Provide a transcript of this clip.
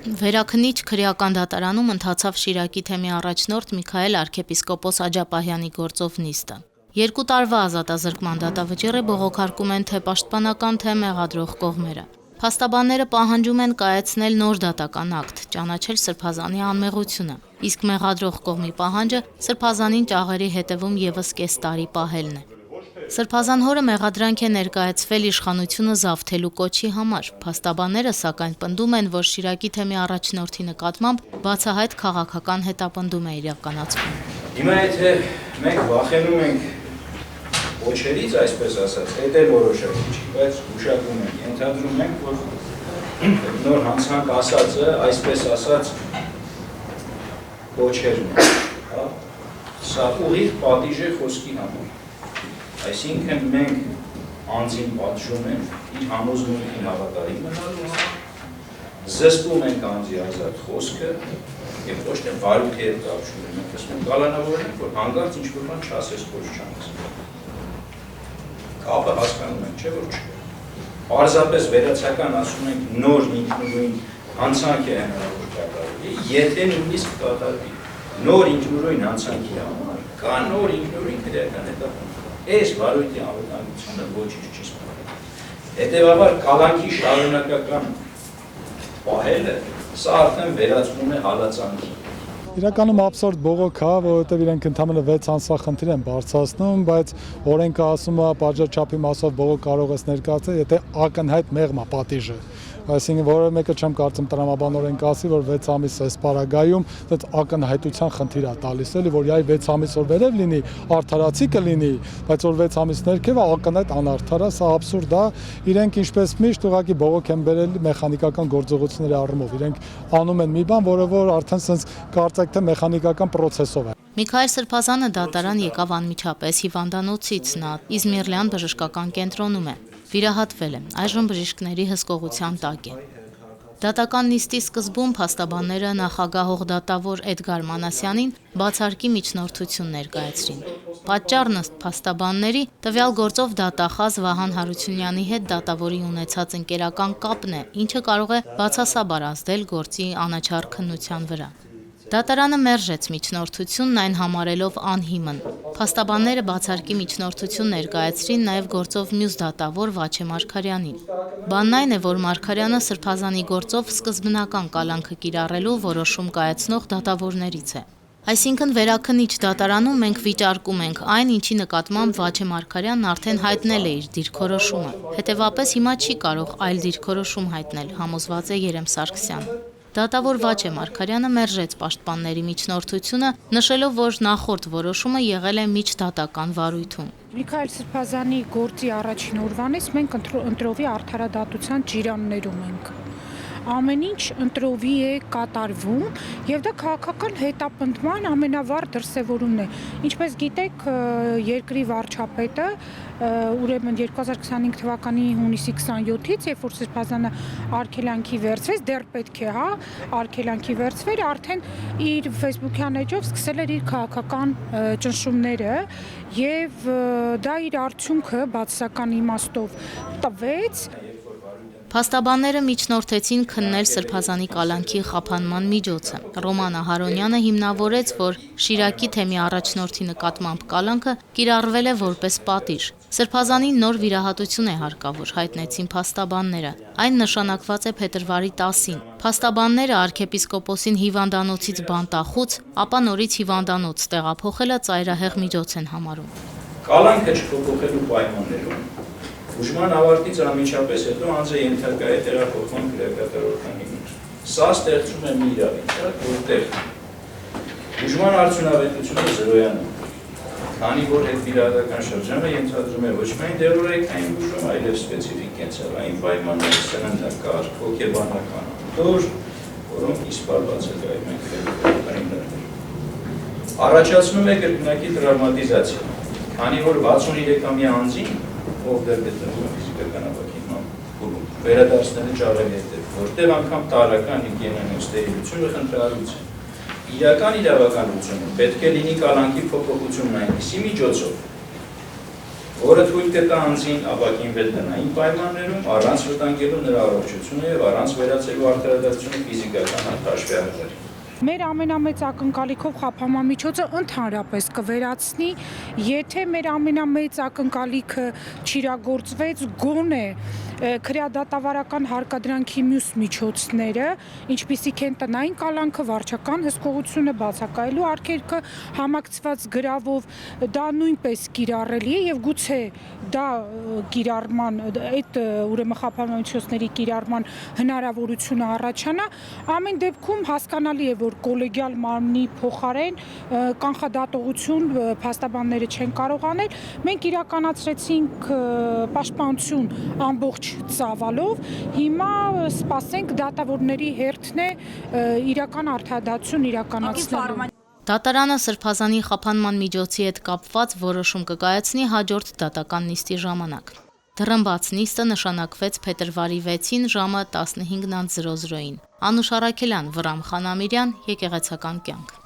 Վերաքննիչ քրեական դատարանում ընթացավ Շիրակի թեմի առաջնորդ Միքայել arczepiskopos Աջապահյանի գործով նիստը։ 2 տարվա ազատազրկման դատավճիռ բողոքարկում են թե պաշտպանական, թե մեղադրող կողմերը։ Փաստաբանները պահանջում են կայացնել նոր դատական ակտ, ճանաչել Սրբազանի անմեղությունը, իսկ մեղադրող կողմի պահանջը Սրբազանին ճաղերի հետևում եւս կես տարի պահելն է։ Սրբազան հորը մեղադրանք է ներկայացվել իշխանությունը զավթելու կոչի համար։ Փաստաբանները սակայն պնդում են, որ Շիրակի թեմի առաջնորդի նկատմամբ բացահայտ քաղաքական հետապնդում է իրականացվում։ Հիմա եթե մենք վախենում ենք ոչերից, այսպես ասած, դա էլ որոշակի չի, բայց ուշադրում ենք, ենթադրում ենք, որ նոր հանցանք ասածը, այսպես ասած, ոչերն է, հա? Սա ուղիղ պատիժ է խոսքի համար։ Այսինքն մենք անձին պատժում ենք իր համոզմունքին հավատարիմ մնալու, զսպում ենք անձի ազատ խոսքը եւ ոչ թե բարույթի հետ կապում ենք, ասում կալանավոր ենք, որ հանգարց ինչ-որ բան չասես, ոչ չանես։ Կապը հասկանում ենք, չէ՞ որ չէ։ Պարզապես վերացական ասում ենք նոր ինքնուրույն հանցանք է հնարավոր կատարվի, եթե նույնիսկ կատարվի նոր ինքնուրույն հանցանքի համար, կա նոր ինքնուրույն քրեական հետապնդում։ Այս բարույթի անվտանգությունը ոչինչ չի սպառել։ Հետևաբար կալանքի շարունակական պահելը սա արդեն վերածվում է հալածանքի։ Իրականում աբսուրդ բողոք է, որովհետև իրենք ընդամենը 6 ամսվա խնդիր են բարձրացնում, բայց օրենքը ասում է պատժաչափի մասով բողոք կարող ես ներկայացնել, եթե ակնհայտ մեղմ է պատիժը։ Այսինքն որևէ մեկը չեմ կարծում տրամաբան օրենք ասի, որ 6 ամիս այս պարագայում այդ ակնհայտության խնդիր է տալիս, էլի որ այ 6 ամիս որ վերև լինի, արդարացի կլինի, բայց որ 6 ամիս ներքև է ակնհայտ անարդար է, սա աբսուրդ է։ Իրենք ինչպես միշտ ուղղակի բողոք են բերել մեխանիկական գործողությունների առումով։ Իրենք անում են մի բան, որը որ արդեն sense կարծեք թե մեխանիկական process-ով է։ Միքայել Սրբազանը դատարան եկավ անմիջապես հիվանդանոցից, նա Իզմիրլյան բժշկական կենտրոնում է։ Վիրահատվել է, այժմ բժիշկների հսկողության տակ է։ Դատական նիստի սկզբում փաստաբանները նախագահող դատավոր Էդգար Մանասյանին բացարկի միջնորդություն ներկայացրին։ Պատճառն ըստ փաստաբանների տվյալ գործով դատախազ Վահան Հարությունյանի հետ դատավորի ունեցած ընկերական կապն է, ինչը կարող է բացասաբար ազդել գործի անաչառ քննության վրա։ Դատարանը մերժեց միջնորդությունն այն համարելով անհիմն։ Փաստաբանները բացարկի միջնորդություն ներկայացրին նաև գործով մյուս դատավոր Վաչե Մարգարյանին։ Բանն այն է, որ Մարգարյանը Սրբազանի գործով սկզբնական կալանքը կիրառելու որոշում կայացնող դատավորներից է։ Այսինքն վերաքննիչ դատարանում մենք վիճարկում ենք այն, ինչի նկատմամբ Վաչե Մարգարյանն արդեն հայտնել է իր դիրքորոշումը։ Հետևաբար հիմա չի կարող այլ դիրքորոշում հայտնել, համոզված է Երեմ Սարգսյանը։ Դատավոր Վաչե Մարգարյանը մերժեց պաշտպանների միջնորդությունը, նշելով, որ նախորդ որոշումը եղել է միջդատական վարույթում։ Միքայել Սրբազանի գործի առաջին օրվանից մենք ընտրովի արդարադատության ջիրաններում ենք։ Ամեն ինչ ընտրովի է կատարվում եւ դա քաղաքական հետապնդման ամենավառ դրսեւորումն է։ Ինչպես գիտեք, երկրի վարչապետը ուրեմն 2025 թվականի հունիսի 27-ից, երբ որ Սրբազանը արգելանքի վերցվեց, դեռ պետք է, հա, արգելանքի վերցվեր, արդեն իր Facebook-յան էջով սկսել էր իր քաղաքական ճնշումները եւ դա իր արդյունքը բացասական իմաստով տվեց։ Փաստաբանները միջնորդեցին քննել Սրբազանի կալանքի խափանման միջոցը։ Ռոման Ահարոնյանը հիմնավորեց, որ Շիրակի թեմի առաջնորդի նկատմամբ կալանքը կիրառվել է որպես պատիժ։ Սրբազանին նոր վիրահատություն է հարկավոր, հայտնեցին փաստաբանները։ Այն նշանակված է փետրվարի 10-ին։ Փաստաբանները arczepiskoposին հիվանդանոցից բանտախուց, ապա նորից հիվանդանոց տեղափոխելը ծայրահեղ միջոց են համարում։ Կալանքը չփոփոխելու պայմաններում Բուժման ավարտից անմիջապես հետո անձը ենթարկա է տեղափոխման քրեակատարորական հիմնություն։ Սա ստեղծում է մի իրավիճակ, որտեղ բուժման արդյունավետությունը զրոյանում է, քանի որ հետվիրահատական շրջանը ենթադրում է ոչ միայն դեղորայքային բուժում, այլև սպეციფიկ կենսաբանային պայմաններ, սննդակարգ, հոգեբանական անդորր, որոնք իսպար բացակայում են քրեակատարորական հիմնարկներում։ Առաջացնում է կրկնակի տրավմատիզացիա, քանի որ 63-ամյա անձին ով դեռ գտնվում է ֆիզիկական ապակինման փուլում, վերադարձնելը ճաղերի հետև, որտեղ անգամ տարրական հիգիենան ստերիլությունը խնդրալուց է։ Իրական իրավականությունը պետք է լինի կալանքի փոփոխությունն այնպիսի միջոցով, որը թույլ կտա անձին ապակինվել տնային պայմաններում առանց վտանգելու նրա առողջությունը եւ առանց վերացելու արդարադատությունը ֆիզիկական հաշվի առնելու։ Մեր ամենամեծ ակնկալիքով խափամամիջոցը ընդհանրապես կվերացնի, եթե մեր ամենամեծ ակնկալիքը չիրագործվեց, գոնե քրեադատավարական հարկադրանքի մյուս միջոցները, ինչպիսիք են տնային կալանքը, վարչական հսկողությունը, բացակայելու արգելքը, համակցված գրավով, դա նույնպես կիրառելի է եւ գուցե դա կիրառման այդ ուրեմն խափամամիջոցների կիրառման հնարավորությունը առաջանա, ամեն դեպքում հասկանալի է, որ կոլեգիալ մարմնի փոխարեն կանխադատողություն փաստաբանները չեն կարող անել, մենք իրականացրեցինք պաշտպանություն ամբողջ ծավալով, հիմա սպասենք դատավորների հերթն է իրական արդարադատություն իրականացնելու։ Դատարանը Սրբազանի խափանման միջոցի հետ կապված որոշում կկայացնի հաջորդ դատական նիստի ժամանակ։ Դռնբաց նիստը նշանակվեց փետրվարի 6-ին ժամը 15:00-ին։ Անուշ Արաքելյան, Վռամ Խանամիրյան, Եկեղեցական կյանք։